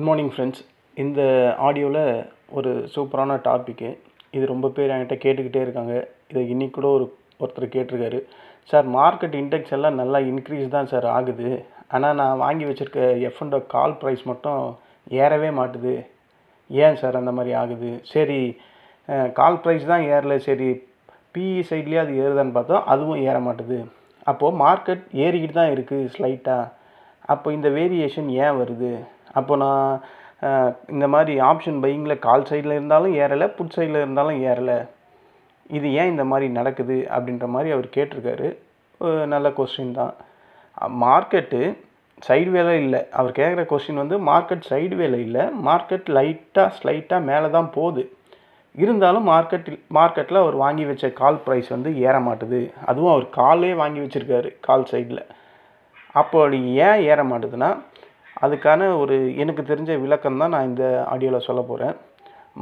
Good morning friends. இந்த ஆடியோவில் ஒரு சூப்பரான டாப்பிக்கு. இது ரொம்ப பேர் என்கிட்ட கேட்டுக்கிட்டே இருக்காங்க. இதை இன்றைக்கி கூட ஒருத்தர் கேட்டிருக்காரு. சார், மார்க்கெட் இண்டெக்ஸ் எல்லாம் நல்லா இன்க்ரீஸ் தான் சார் ஆகுது, ஆனால் நான் வாங்கி வச்சுருக்க எஃப்என்டோ கால் ப்ரைஸ் மட்டும் ஏறவே மாட்டுது. ஏன் சார் அந்த மாதிரி ஆகுது? சரி, கால் ப்ரைஸ் தான் ஏறலை, சரி பிஇ சைட்லேயே அது ஏறுதான்னு பார்த்தோம், அதுவும் ஏற மாட்டுது. அப்போது மார்க்கெட் ஏறிக்கிட்டு தான் இருக்குது ஸ்லைட்டாக. அப்போ இந்த வேரியேஷன் ஏன் வருது? அப்போ நான் இந்த மாதிரி ஆப்ஷன் பையிங்கில் கால் சைடில் இருந்தாலும் ஏறலை, புட் சைடில் இருந்தாலும் ஏறலை, இது ஏன் இந்த மாதிரி நடக்குது அப்படின்ற மாதிரி அவர் கேட்டிருக்காரு. நல்ல கொஸ்டின் தான். மார்க்கெட்டு சைடு வேலை இல்லை. அவர் கேட்குற கொஸ்டின் வந்து மார்க்கெட் சைடு வேலை இல்லை, மார்க்கெட் ஸ்லைட்டாக மேலே தான் போகுது. இருந்தாலும் மார்க்கெட்டில் அவர் வாங்கி வச்ச கால் ப்ரைஸ் வந்து ஏற மாட்டுது. அதுவும் அவர் காலே வாங்கி வச்சுருக்காரு கால் சைடில். அப்போ அது ஏன் ஏற மாட்டுதுன்னா, அதுக்கான ஒரு எனக்கு தெரிஞ்ச விளக்கம் தான் நான் இந்த ஆடியோவில் சொல்ல போகிறேன்.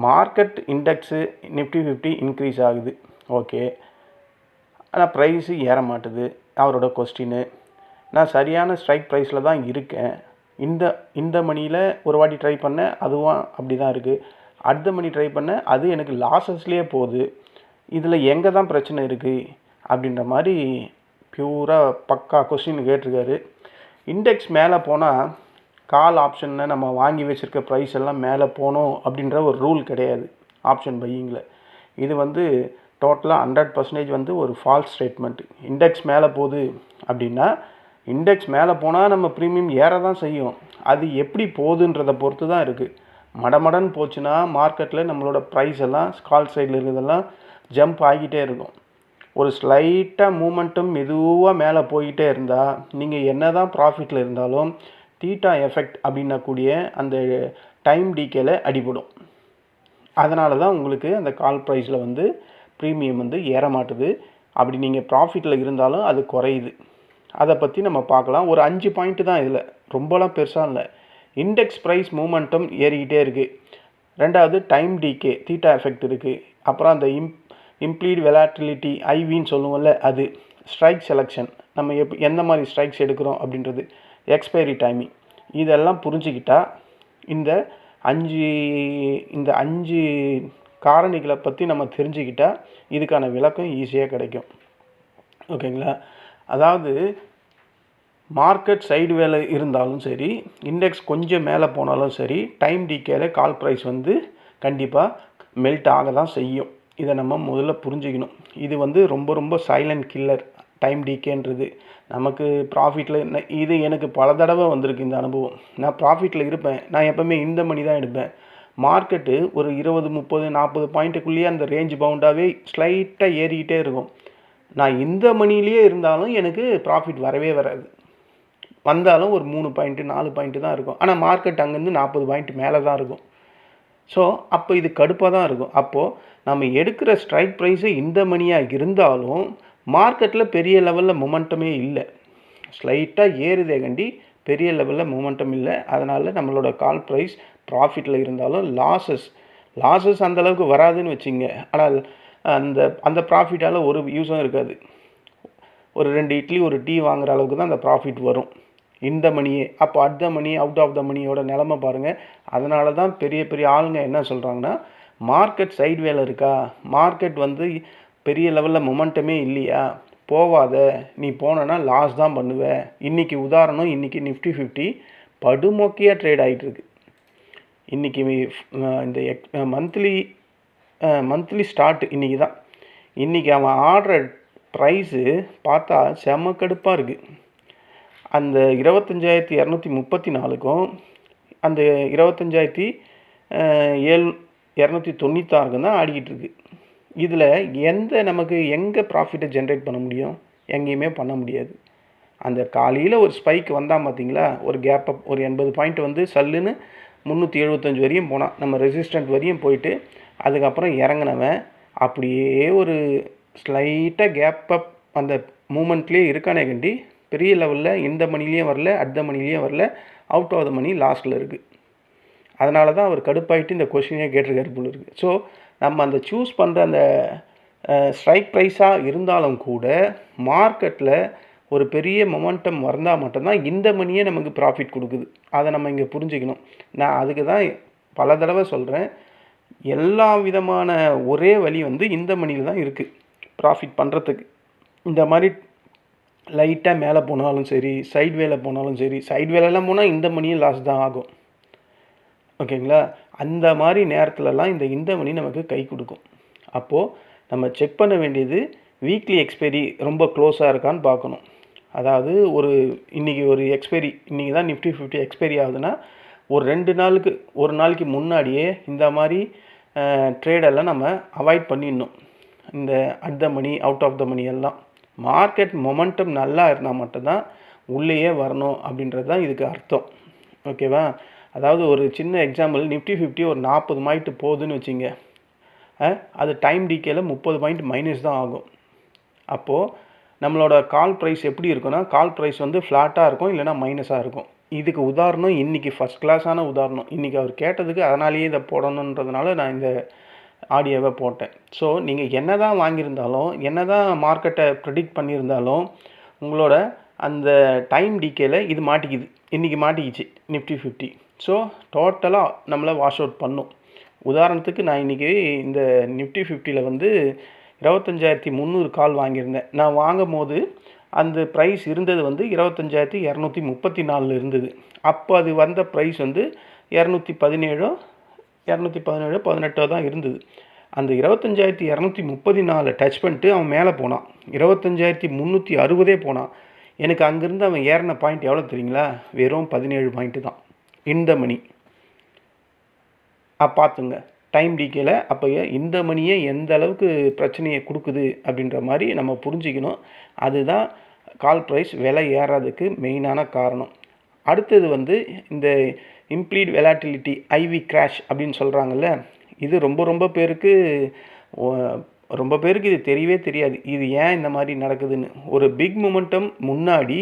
மார்க்கெட் இண்டெக்ஸு நிஃப்டி 50 இன்க்ரீஸ் ஆகுது, ஓகே, ஆனால் ப்ரைஸு ஏற மாட்டுது. அவரோட கொஸ்டின்னு, நான் சரியான ஸ்ட்ரைக் ப்ரைஸில் தான் இருக்கேன். இந்த மணியில் ஒரு வாட்டி ட்ரை பண்ணேன், அதுவும் அப்படி தான் இருக்குது. அடுத்த மணி ட்ரை பண்ணேன், அது எனக்கு லாஸஸ்லேயே போகுது. இதில் எங்கே தான் பிரச்சனை இருக்குது அப்படின்ற மாதிரி பியூராக பக்கா கொஸ்டின் கேட்டிருக்காரு. இண்டெக்ஸ் மேலே போனால் கால் ஆப்ஷனில் நம்ம வாங்கி வச்சுருக்க ப்ரைஸ் எல்லாம் மேலே போகணும் அப்படின்ற ஒரு ரூல் கிடையாது ஆப்ஷன் பையிங்கில். இது வந்து டோட்டலாக 100% வந்து ஒரு ஃபால்ஸ் ஸ்டேட்மெண்ட். இண்டெக்ஸ் மேலே போகுது அப்படின்னா, இண்டெக்ஸ் மேலே போனால் நம்ம ப்ரீமியம் ஏற தான் செய்யும். அது எப்படி போகுதுன்றதை பொறுத்து தான் இருக்குது. மடமடன்னு போச்சுன்னா மார்க்கெட்டில் நம்மளோட ப்ரைஸ் எல்லாம் கால் சைடில் இருக்கிறதெல்லாம் ஜம்ப் ஆகிட்டே இருக்கும். ஒரு ஸ்லைட்டாக மூமெண்ட்டும் மெதுவாக மேலே போய்கிட்டே இருந்தால் நீங்கள் என்ன தான் ப்ராஃபிட்டில் இருந்தாலும் தீட்டா எஃபெக்ட் அப்படின்னக்கூடிய அந்த டைம் டீக்கேல அடிபடும். அதனால தான் உங்களுக்கு அந்த கால் ப்ரைஸில் வந்து ப்ரீமியம் வந்து ஏற மாட்டுது. அப்படி நீங்கள் ப்ராஃபிட்டில் இருந்தாலும் அது குறையுது. அதை பற்றி நம்ம பார்க்கலாம். ஒரு 5 பாயிண்ட்டு தான் இதில், ரொம்பலாம் பெருசாக இல்லை. இண்டெக்ஸ் ப்ரைஸ் மூமெண்டம் ஏறிக்கிட்டே இருக்குது. ரெண்டாவது டைம் டீக்கே தீட்டா எஃபெக்ட் இருக்குது. அப்புறம் அந்த இம்ப்ளீட் வெலாட்டிலிட்டி ஐவின்னு சொல்லுவோம்ல, அது ஸ்ட்ரைக் செலெக்ஷன், நம்ம எந்த மாதிரி ஸ்ட்ரைக்ஸ் எடுக்கிறோம் அப்படின்றது, எக்ஸ்பைரி டைமிங், இதெல்லாம் புரிஞ்சுக்கிட்டால் இந்த அஞ்சு காரணிகளை பற்றி நம்ம தெரிஞ்சுக்கிட்டால் இதுக்கான விளக்கம் ஈஸியாக கிடைக்கும். ஓகேங்களா? அதாவது மார்க்கெட் சைடு வேலை இருந்தாலும் சரி, இண்டெக்ஸ் கொஞ்சம் மேலே போனாலும் சரி, டைம் டீக்கேல கால் ப்ரைஸ் வந்து கண்டிப்பாக மெல்ட் ஆக தான் செய்யும். இதை நம்ம முதல்ல புரிஞ்சுக்கணும். இது வந்து ரொம்ப ரொம்ப சைலண்ட் கில்லர் டைம் டீக்கேன்றது. நமக்கு ப்ராஃபிட்டில் இது எனக்கு பல தடவை வந்திருக்கு இந்த அனுபவம். நான் ப்ராஃபிட்டில் இருப்பேன், நான் எப்போவுமே இந்த மணி தான் எடுப்பேன். மார்க்கெட்டு ஒரு 20, 30, 40 பாயிண்ட்டுக்குள்ளேயே அந்த ரேஞ்ச் பவுண்டாகவே ஸ்லைட்டாக ஏறிக்கிட்டே இருக்கும். நான் இந்த மணிலேயே இருந்தாலும் எனக்கு ப்ராஃபிட் வரவே வராது. வந்தாலும் ஒரு 3 பாயிண்ட்டு 4 பாயிண்ட்டு தான் இருக்கும். ஆனால் மார்க்கெட் அங்கேருந்து 40 பாயிண்ட் மேலே தான் இருக்கும். ஸோ அப்போ இது கடுப்பாக தான் இருக்கும். அப்போது நம்ம எடுக்கிற ஸ்ட்ரைக் ப்ரைஸு இந்த மணியாக இருந்தாலும் மார்க்கெட்டில் பெரிய லெவலில் மொமெண்டமே இல்லை. ஸ்லைட்டாக ஏறுதே கண்டி பெரிய லெவலில் மொமெண்டம் இல்லை. அதனால் நம்மளோட கால் ப்ரைஸ் ப்ராஃபிட்டில் இருந்தாலும் லாஸஸ் அந்தளவுக்கு வராதுன்னு வச்சுங்க. ஆனால் அந்த ப்ராஃபிட்டால் ஒரு யூஸும் இருக்காது. ஒரு 2 இட்லி ஒரு டீ வாங்குகிற அளவுக்கு தான் அந்த ப்ராஃபிட் வரும் இந்த மணியே. அப்போ அடுத்த மணி அவுட் ஆஃப் த மணியோட நிலமை பாருங்கள். அதனால தான் பெரிய பெரிய ஆளுங்க என்ன சொல்கிறாங்கன்னா, மார்க்கெட் சைடு வேலை இருக்கா, மார்க்கெட் வந்து பெரிய லெவலில் மொமெண்டமே இல்லையா, போவாத, நீ போனேன்னா லாஸ் தான் பண்ணுவேன். இன்றைக்கி உதாரணம், இன்றைக்கி நிஃப்டி 50 படுமொக்கையாக ட்ரேட் ஆகிட்டுருக்கு. இன்றைக்கி இந்த மந்த்லி ஸ்டார்ட் இன்றைக்கி தான். இன்றைக்கி அவன் ஆடுற ப்ரைஸு பார்த்தா செம கடுப்பாக இருக்குது. அந்த 25,234க்கும் அந்த 25,296க்கும் தான் ஆடிக்கிட்டு இருக்குது. இதில் நமக்கு எங்கே ப்ராஃபிட்டை ஜென்ரேட் பண்ண முடியும்? எங்கேயுமே பண்ண முடியாது. அந்த காலையில் ஒரு ஸ்பைக் வந்தால் பார்த்தீங்களா, ஒரு கேப் அப், ஒரு 80 பாயிண்ட் வந்து சல்லுன்னு 375 வரையும் போனான், நம்ம ரெசிஸ்டன்ட் வரையும் போயிட்டு அதுக்கப்புறம் இறங்கினவன் அப்படியே ஒரு ஸ்லைட்டாக கேப் அப் அந்த மூமெண்ட்லேயே இருக்கானே கண்டி பெரிய லெவலில் இந்த மணிலேயும் வரல, அடுத்த மணிலேயும் வரல, அவுட் ஆஃப் த மணி லாஸ்ட்டில் இருக்குது. அதனால தான் அவர் கடுப்பாயிட்டு இந்த கொஸ்டினே கேட்டிருக்காரு போல இருக்குது. ஸோ நம்ம அந்த சூஸ் பண்ணுற அந்த ஸ்ட்ரைக் ப்ரைஸாக இருந்தாலும் கூட மார்க்கெட்டில் ஒரு பெரிய மொமெண்டம் வந்தால் மட்டும்தான் இந்த மணியே நமக்கு ப்ராஃபிட் கொடுக்குது. அதை நம்ம இங்கே புரிஞ்சுக்கணும். நான் அதுக்கு தான் பல தடவை சொல்கிறேன், எல்லா விதமான ஒரே வழி வந்து இந்த மணியில் தான் இருக்குது ப்ராஃபிட் பண்ணுறதுக்கு. இந்த மாதிரி லைட்டாக மேலே போனாலும் சரி, சைட் வேல போனாலும் சரி, சைட் வேலைலாம் போனால் இந்த மணியும் லாஸ் தான் ஆகும். ஓகேங்களா? அந்த மாதிரி நேரத்துலலாம் இந்த மணி நமக்கு கை கொடுக்கும். அப்போது நம்ம செக் பண்ண வேண்டியது வீக்லி எக்ஸ்பைரி ரொம்ப க்ளோஸாக இருக்கான்னு பார்க்கணும். அதாவது இன்றைக்கி ஒரு எக்ஸ்பைரி, இன்றைக்கி தான் நிஃப்டி 50 எக்ஸ்பைரி ஆகுதுன்னா ஒரு நாளைக்கு முன்னாடியே இந்த மாதிரி ட்ரேடெல்லாம் நம்ம அவாய்ட் பண்ணிடணும். இந்த at the money, out of the money எல்லாம். மார்க்கெட் மொமெண்டம் நல்லா இருந்தால் மட்டும்தான் உள்ளேயே வரணும் அப்படின்றது தான் இதுக்கு அர்த்தம். ஓகேவா? அதாவது ஒரு சின்ன எக்ஸாம்பிள், நிஃப்டி 50 ஒரு 40 பாயிண்ட் போகுதுன்னு வச்சுங்க, அது டைம் டிகேல 30 பாயிண்ட் மைனஸ் தான் ஆகும். அப்போது நம்மளோட கால் ப்ரைஸ் எப்படி இருக்குன்னா, கால் ப்ரைஸ் வந்து ஃப்ளாட்டாக இருக்கும், இல்லைனா மைனஸாக இருக்கும். இதுக்கு உதாரணம் இன்றைக்கி ஃபஸ்ட் கிளாஸான உதாரணம். இன்றைக்கி அவர் கேட்டதுக்கு அதனாலேயே இதை போடணுன்றதுனால நான் இந்த ஆடியோவை போட்டேன். ஸோ நீங்கள் என்ன தான் வாங்கியிருந்தாலும், என்ன தான் மார்க்கெட்டை ப்ரெடிக்ட் பண்ணியிருந்தாலும், உங்களோட அந்த டைம் டிகேல இது மாட்டிக்குது. இன்றைக்கி மாட்டிக்கிச்சு நிஃப்டி 50. ஸோ டோட்டலாக நம்மளை வாஷ் அவுட் பண்ணும். உதாரணத்துக்கு நான் இன்றைக்கி இந்த நிஃப்டி 50ல் வந்து 25,300 கால் வாங்கியிருந்தேன். நான் வாங்கும் போது அந்த ப்ரைஸ் இருந்தது வந்து 25,234 இருந்தது. அப்போ அது வந்த ப்ரைஸ் வந்து 217 18 தான் இருந்தது. அந்த 25,234 டச் பண்ணிட்டு அவன் மேலே போனான், 25,360 போனான். எனக்கு அங்கேருந்து அவன் ஏறின பாயிண்ட் எவ்வளோ தெரியுங்களா? வெறும் 17 பாயிண்ட்டு தான் இந்த மணி. பார்த்துங்க டைம் டிகேல. அப்போ இந்த மணியே எந்த அளவுக்கு பிரச்சனையை கொடுக்குது அப்படின்ற மாதிரி நம்ம புரிஞ்சிக்கணும். அதுதான் கால் ப்ரைஸ் விலை ஏறாததுக்கு மெயினான காரணம். அடுத்தது வந்து இந்த இம்ப்ளீட் வெலாட்டிலிட்டி, ஐவி கிராஷ் அப்படின்னு சொல்கிறாங்கல்ல, இது ரொம்ப பேருக்கு இது தெரியவே தெரியாது. இது ஏன் இந்த மாதிரி நடக்குதுன்னு. ஒரு பிக் மொமெண்டம் முன்னாடி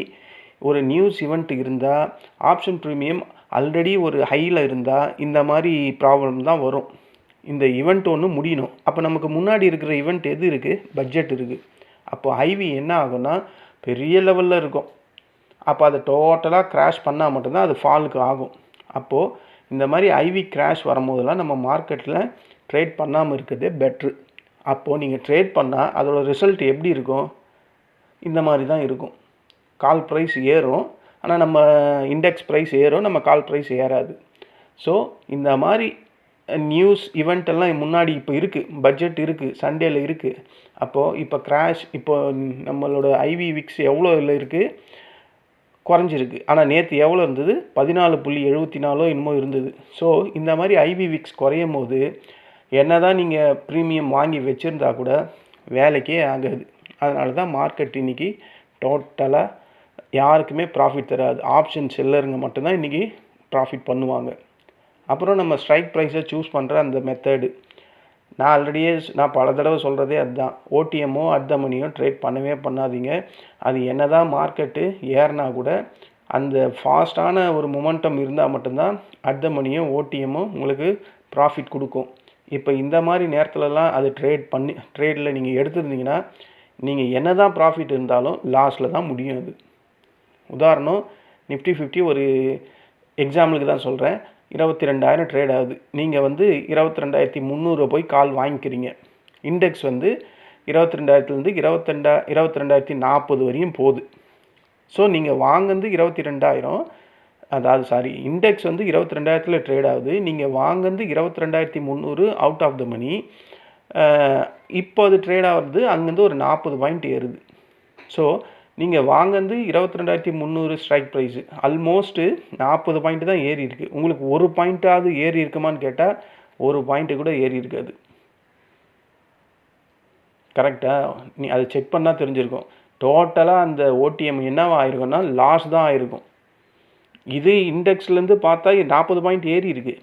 ஒரு நியூஸ் ஈவெண்ட் இருந்தால், ஆப்ஷன் ப்ரீமியம் ஆல்ரெடி ஒரு ஹையில் இருந்தால் இந்த மாதிரி ப்ராப்ளம் தான் வரும். இந்த ஈவெண்ட் ஒன்று முடியணும். அப்போ நமக்கு முன்னாடி இருக்கிற ஈவெண்ட் எது இருக்குது? பட்ஜெட் இருக்குது. அப்போ ஐவி என்ன ஆகும்னா பெரிய லெவலில் இருக்கும். அப்போ அதை டோட்டலாக கிராஷ் பண்ணால் மட்டும்தான் அது ஃபாலுக்கு ஆகும். அப்போது இந்த மாதிரி ஐவி கிராஷ் வரும்போதெல்லாம் நம்ம மார்க்கெட்டில் ட்ரேட் பண்ணாமல் இருக்கிறதே பெட்ரு. அப்போது நீங்கள் ட்ரேட் பண்ணால் அதோட ரிசல்ட் எப்படி இருக்கும்? இந்த மாதிரி தான் இருக்கும். கால் ப்ரைஸ் ஏறும், ஆனால் நம்ம இண்டெக்ஸ் ப்ரைஸ் ஏறும், நம்ம கால் ப்ரைஸ் ஏறாது. ஸோ இந்த மாதிரி நியூஸ் ஈவெண்ட் எல்லாம் முன்னாடி இப்போ இருக்குது, பட்ஜெட் இருக்குது, சண்டேல இருக்குது. அப்போது இப்போ கிராஷ், இப்போ நம்மளோட ஐவி விக்ஸ் எவ்வளோ இல்லை இருக்குது? குறைஞ்சிருக்கு. ஆனால் நேற்று எவ்வளோ இருந்தது? 14.74 என்னமோ இருந்தது. ஸோ இந்த மாதிரி ஐவி விக்ஸ் குறையும் போது என்ன தான் நீங்கள் ப்ரீமியம் வாங்கி வச்சுருந்தா கூட வேலைக்கே ஆகாது. அதனால தான் மார்க்கெட் இன்றைக்கி டோட்டலாக யாருக்குமே ப்ராஃபிட் தராது. ஆப்ஷன் செல்லருங்க மட்டும்தான் இன்றைக்கி ப்ராஃபிட் பண்ணுவாங்க. அப்புறம் நம்ம ஸ்ட்ரைக் ப்ரைஸை சூஸ் பண்ணுற அந்த மெத்தடு, நான் பல தடவை சொல்கிறதே அதுதான். ஓடிஎம்மோ அட் த மணியோ ட்ரேட் பண்ணவே பண்ணாதீங்க. அது என்ன தான் மார்க்கெட்டு ஏறினா கூட அந்த ஃபாஸ்ட்டான ஒரு மொமெண்டம் இருந்தால் மட்டும்தான் அட் த மணியோ ஓடிஎம்மோ உங்களுக்கு ப்ராஃபிட் கொடுக்கும். இப்போ இந்த மாதிரி நேரத்துலலாம் அது ட்ரேடில் நீங்கள் எடுத்துருந்தீங்கன்னா நீங்கள் என்ன தான் ப்ராஃபிட் இருந்தாலும் லாஸில் தான் முடியும். அது உதாரணம் நிஃப்டி 50 ஒரு எக்ஸாம்பிளுக்கு தான் சொல்கிறேன். 22,000 ட்ரேட் ஆகுது. நீங்கள் வந்து 22,300 போய் கால் வாங்கிக்கிறீங்க. இண்டெக்ஸ் வந்து 22,000லேருந்து 22,040 வரையும் போகுது. ஸோ நீங்கள் வாங்குறது 22,000, அதாவது இண்டெக்ஸ் வந்து 22,000 ட்ரேட் ஆகுது. நீங்கள் வாங்குறது 22,300 அவுட் ஆஃப் த மணி. இப்போ அது ட்ரேட் ஆகுறது அங்கேருந்து ஒரு 40 பாயிண்ட் ஏறுது. ஸோ நீங்கள் வாங்குறது 22,300 ஸ்ட்ரைக் ப்ரைஸு, ஆல்மோஸ்ட்டு 40 பாயிண்ட் தான் ஏறி இருக்குது. உங்களுக்கு ஒரு பாயிண்ட்டாவது ஏறி இருக்குமான்னு கேட்டால் ஒரு பாயிண்ட்டு கூட ஏறி இருக்காது. கரெக்டாக? நீ அதை செக் பண்ணால் தெரிஞ்சிருக்கும். டோட்டலாக அந்த ஓடிஎம் என்னவா ஆயிருக்குன்னா லாஸ் தான் ஆயிருக்கும். இது இண்டெக்ஸ்லேருந்து பார்த்தா 40 பாயிண்ட் ஏறி இருக்குது.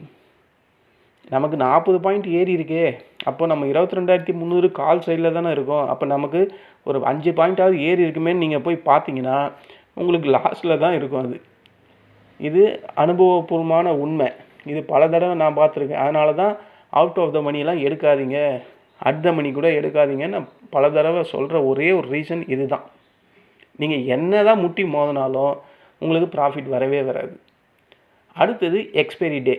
நமக்கு 40 பாயிண்ட் ஏறி இருக்கே, அப்போ நம்ம 22,300 கால் சைடில் தானே இருக்கோம். அப்போ நமக்கு ஒரு 5 பாயிண்ட்டாவது ஏறி இருக்குமேன்னு நீங்கள் போய் பார்த்தீங்கன்னா உங்களுக்கு லாஸில் தான் இருக்கும். இது அனுபவபூர்வமான உண்மை. இது பல தடவை நான் பார்த்துருக்கேன். அதனால தான் அவுட் ஆஃப் த மணியெல்லாம் எடுக்காதீங்க, அட் த மணி கூட எடுக்காதீங்கன்னு நான் பல தடவை சொல்கிற ஒரே ஒரு ரீசன் இது தான். நீங்கள் என்ன தான் முட்டி மோதினாலும் உங்களுக்கு ப்ராஃபிட் வரவே வராது. அடுத்தது எக்ஸ்பைரி டே.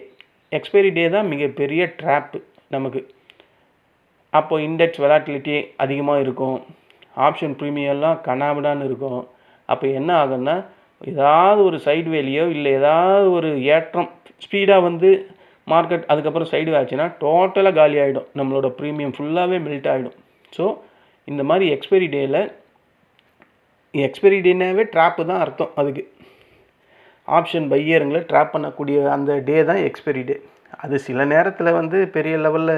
எக்ஸ்பைரி டே தான் மிகப்பெரிய ட்ராப்பு நமக்கு. அப்போ இண்டெக்ஸ் வெலாட்டிலிட்டி அதிகமாக இருக்கும், ஆப்ஷன் ப்ரீமியம்லாம் கனாபிடான்னு இருக்கும். அப்போ என்ன ஆகும்னா, ஏதாவது ஒரு சைடு வேலியோ இல்லை ஏதாவது ஒரு ஏற்றம் ஸ்பீடாக வந்து மார்க்கெட் அதுக்கப்புறம் சைடு ஆச்சுன்னா டோட்டலாக காலி ஆகிடும், நம்மளோட ப்ரீமியம் ஃபுல்லாகவே மெல்ட் ஆகிடும். ஸோ இந்த மாதிரி எக்ஸ்பைரி டேனாவே ட்ராப்பு தான் அர்த்தம். அதுக்கு ஆப்ஷன் பையருங்களை ட்ராப் பண்ணக்கூடிய அந்த டே தான் எக்ஸ்பைரி டே. அது சில நேரத்தில் வந்து பெரிய லெவலில்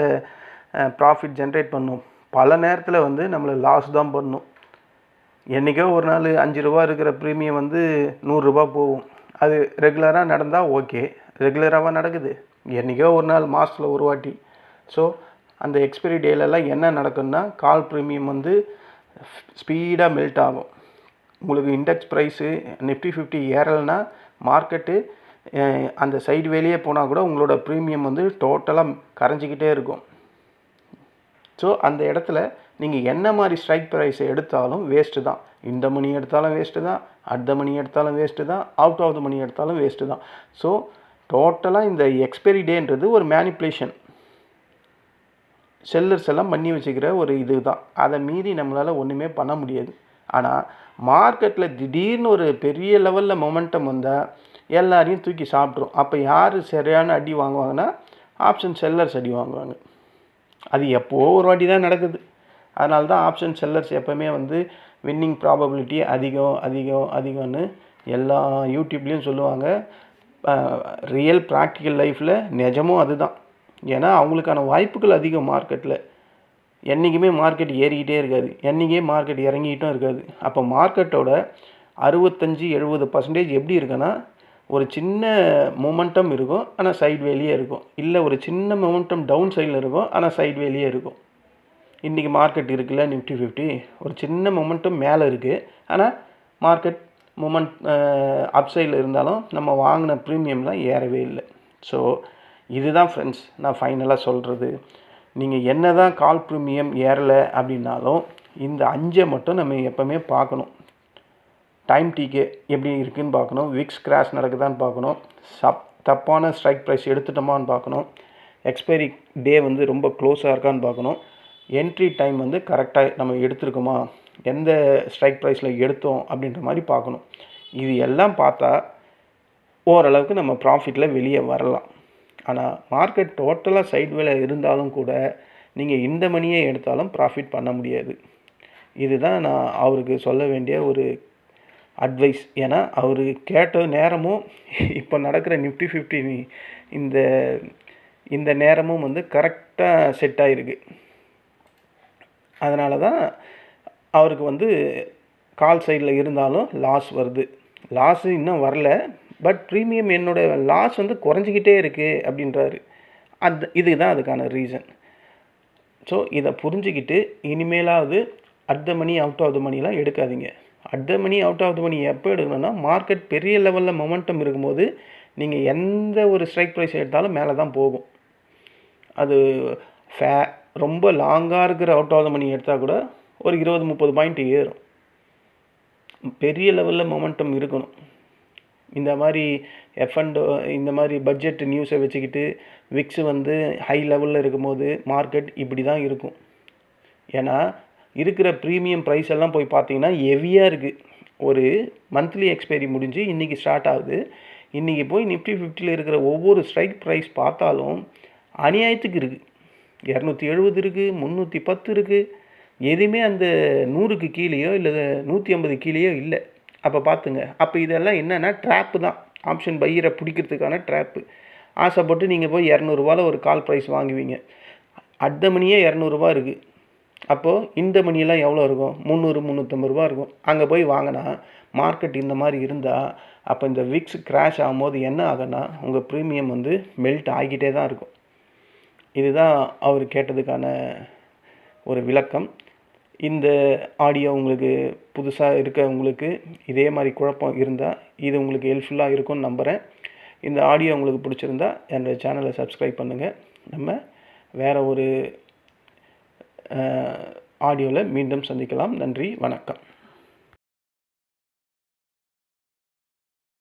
ப்ராஃபிட் ஜென்ரேட் பண்ணும், பல நேரத்தில் வந்து நம்மளை லாஸ் தான் பண்ணும். என்றைக்கோ ஒரு நாள் 5 ரூபா இருக்கிற ப்ரீமியம் வந்து 100 ரூபா போகும். அது ரெகுலராக நடந்தால் ஓகே, ரெகுலராக நடக்குது, என்றைக்கோ ஒரு நாள் மாதத்தில் ஒரு வாட்டி. ஸோ அந்த எக்ஸ்பைரி டேலெல்லாம் என்ன நடக்கும்னா, கால் ப்ரீமியம் வந்து ஸ்பீடாக மெல்ட் ஆகும். உங்களுக்கு இண்டெக்ஸ் ப்ரைஸு நிஃப்டி 50 ஏறலைன்னா மார்க்கெட்டு அந்த சைடு வேலையே போனால் கூட உங்களோட ப்ரீமியம் வந்து டோட்டலாக கரைஞ்சிக்கிட்டே இருக்கும். ஸோ அந்த இடத்துல நீங்கள் என்ன மாதிரி ஸ்ட்ரைக் ப்ரைஸை எடுத்தாலும் வேஸ்ட்டு தான். இந்த மணி எடுத்தாலும் வேஸ்ட்டு தான், அடுத்த மணி எடுத்தாலும் வேஸ்ட்டு தான், அவுட் ஆஃப் த மணி எடுத்தாலும் வேஸ்ட்டு தான். ஸோ டோட்டலாக இந்த எக்ஸ்பைரி டேன்றது ஒரு மேனிப்புலேஷன், செல்லர்ஸ் எல்லாம் பண்ணி வச்சுக்கிற ஒரு இது தான். அதை மீறி நம்மளால் ஒன்றுமே பண்ண முடியாது. ஆனால் மார்க்கெட்டில் திடீர்னு ஒரு பெரிய லெவலில் மொமெண்டம் வந்தால் எல்லாரையும் தூக்கி சாப்பிட்ரும். அப்போ யார் சரியான அடி வாங்குவாங்கன்னா ஆப்ஷன் செல்லர்ஸ் அடி வாங்குவாங்க. அது எப்போது ஒரு வாட்டி தான் நடக்குது. அதனால தான் ஆப்ஷன் செல்லர்ஸ் எப்போவுமே வந்து வின்னிங் ப்ராபபிலிட்டி அதிகம்னு எல்லா யூடியூப்லேயும் சொல்லுவாங்க. ரியல் ப்ராக்டிக்கல் லைஃப்பில் நிஜமும் அதுதான். ஏன்னா அவங்களுக்கான வாய்ப்புகள் அதிகம் மார்க்கெட்டில். என்றைக்குமே மார்க்கெட் ஏறிக்கிட்டே இருக்காது, என்றைக்குமே மார்க்கெட் இறங்கிக்கிட்டும் இருக்காது. அப்போ மார்க்கெட்டோட 65-70% எப்படி இருக்குன்னா, ஒரு சின்ன மொமெண்டம் இருக்கும் ஆனால் சைட் வேலியே இருக்கும், இல்லை ஒரு சின்ன மொமெண்டம் டவுன் சைடில் இருக்கும் ஆனால் சைட் வேலியே இருக்கும். இன்றைக்கி மார்க்கெட் இருக்குல்ல நிஃப்டி 50 ஒரு சின்ன மொமெண்டம் மேலே இருக்குது, ஆனால் மார்க்கெட் மொமெண்ட் அப் சைடில் இருந்தாலும் நம்ம வாங்கின ப்ரீமியம்லாம் ஏறவே இல்லை. ஸோ இதுதான் ஃப்ரெண்ட்ஸ் நான் ஃபைனலாக சொல்கிறது. நீங்கள் என்ன தான் கால் ப்ரீமியம் ஏறலை அப்படின்னாலும் இந்த 5 மட்டும் நம்ம எப்போவுமே பார்க்கணும். டைம் டிகே எப்படி இருக்குதுன்னு பார்க்கணும், விக்ஸ் கிராஷ் நடக்குதான்னு பார்க்கணும், தப்பான ஸ்ட்ரைக் ப்ரைஸ் எடுத்துட்டோமான்னு பார்க்கணும், எக்ஸ்பைரி டே வந்து ரொம்ப க்ளோஸாக இருக்கான்னு பார்க்கணும், என்ட்ரி டைம் வந்து கரெக்டாக நம்ம எடுத்துருக்கோமா, எந்த ஸ்ட்ரைக் ப்ரைஸில் எடுத்தோம் அப்படின்ற மாதிரி பார்க்கணும். இது எல்லாம் பார்த்தா ஓரளவுக்கு நம்ம ப்ராஃபிட்டில் வெளியே வரலாம். ஆனால் மார்க்கெட் டோட்டலாக சைட் வேலை இருந்தாலும் கூட நீங்கள் இந்த மணியை எடுத்தாலும் ப்ராஃபிட் பண்ண முடியாது. இதுதான் நான் அவருக்கு சொல்ல வேண்டிய ஒரு அட்வைஸ். ஏன்னா அவர் கேட்ட நேரமும் இப்போ நடக்கிற நிஃப்டி 50 இந்த நேரமும் வந்து கரெக்டாக செட் ஆகிருக்கு. அதனால தான் அவருக்கு வந்து கால் சைடில் இருந்தாலும் லாஸ் வருது. லாஸு இன்னும் வரல, பட் ப்ரீமியம் என்னோடய லாஸ் வந்து குறைஞ்சிக்கிட்டே இருக்குது அப்படின்றாரு. இதுக்கு தான் அதுக்கான ரீசன். ஸோ இதை புரிஞ்சுக்கிட்டு இனிமேலாவது at the money out of the மணிலாம் எடுக்காதீங்க. At the money out of the money எப்போ எடுக்கணும்னா, மார்க்கெட் பெரிய லெவலில் மொமெண்டம் இருக்கும்போது நீங்கள் எந்த ஒரு ஸ்ட்ரைக் ப்ரைஸ் எடுத்தாலும் மேலே தான் போகும். அது ரொம்ப லாங்காக இருக்கிற அவுட் ஆஃப் த மணி எடுத்தால் கூட ஒரு 20-30 பாயிண்ட் ஏறும். பெரிய லெவலில் மொமெண்டம் இருக்கணும். இந்த மாதிரி இந்த மாதிரி பட்ஜெட் நியூஸை வச்சுக்கிட்டு விக்ஸ் வந்து ஹை லெவலில் இருக்கும்போது மார்க்கெட் இப்படி தான் இருக்கும். ஏன்னா இருக்கிற ப்ரீமியம் ப்ரைஸ் எல்லாம் போய் பார்த்தீங்கன்னா ஹெவியாக இருக்குது. ஒரு மந்த்லி எக்ஸ்பைரி முடிஞ்சு இன்றைக்கி ஸ்டார்ட் ஆகுது. இன்றைக்கி போய் நிஃப்டி 50 இருக்கிற ஒவ்வொரு ஸ்ட்ரைக் ப்ரைஸ் பார்த்தாலும் அநியாயத்துக்கு இருக்குது. 270 இருக்குது, 310 இருக்குது. எதுவுமே அந்த 100க்கு கீழேயோ இல்லை 150 கீழேயோ இல்லை. அப்போ பார்த்துங்க. அப்போ இதெல்லாம் என்னென்னா ட்ராப்பு தான், ஆப்ஷன் பையரை பிடிக்கிறதுக்கான ட்ராப்பு. ஆசைப்பட்டு நீங்கள் போய் 200 ஒரு கால் ப்ரைஸ் வாங்குவீங்க. அட் த மணியே 200 இருக்குது. அப்போது இந்த மணியெல்லாம் எவ்வளோ இருக்கும்? 300-350 இருக்கும். அங்கே போய் வாங்கினா மார்க்கெட் இந்த மாதிரி இருந்தால் அப்போ இந்த விக்ஸ் கிராஷ் ஆகும்போது என்ன ஆகுன்னா உங்கள் ப்ரீமியம் வந்து மெல்ட் ஆகிக்கிட்டே தான் இருக்கும். இதுதான் அவர் கேட்டதுக்கான ஒரு விளக்கம். இந்த ஆடியோ உங்களுக்கு புதுசாக இருக்க உங்களுக்கு இதே மாதிரி குழப்பம் இருந்தால் இது உங்களுக்கு ஹெல்ப்ஃபுல்லாக இருக்கும்னு நம்புகிறேன். இந்த ஆடியோ உங்களுக்கு பிடிச்சிருந்தா என்னோடய சேனலை சப்ஸ்கிரைப் பண்ணுங்கள். நம்ம வேறு ஒரு ஆடியோவில் மீண்டும் சந்திக்கலாம். நன்றி, வணக்கம்.